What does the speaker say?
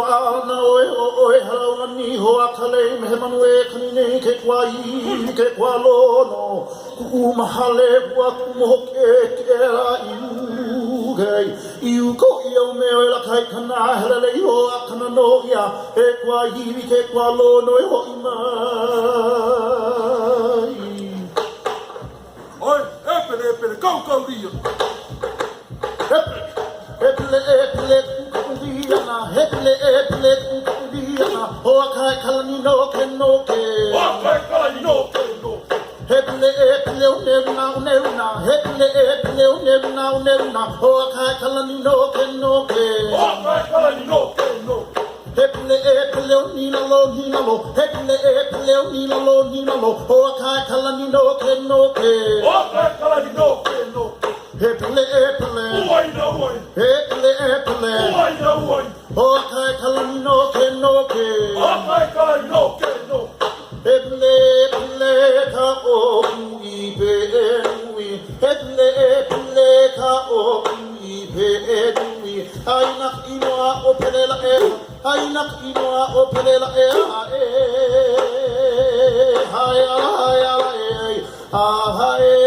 ana oe harawani hoa kale me manue kanine ke kwai ke kwalono ku mahale wa ku moke kera iu ko ia me o la kai kana hele ho akana no ia e kwai ke kwalono e ho mai oi epele go rio epele na heple kudiana ho kai kalani no ke o kai kalani no ke heple una heple una ho kai kalani no ke o kai kalani no ke heple nina lo heple nina lo ho kai kalani no ke o kai kalani no ke heple oi no oi heple oi no oi ho kai kalani no ke o kai kalani no ke heple ka o i be enui heple ka o i be enui aina inoa o pelela aina inoa o pelela hai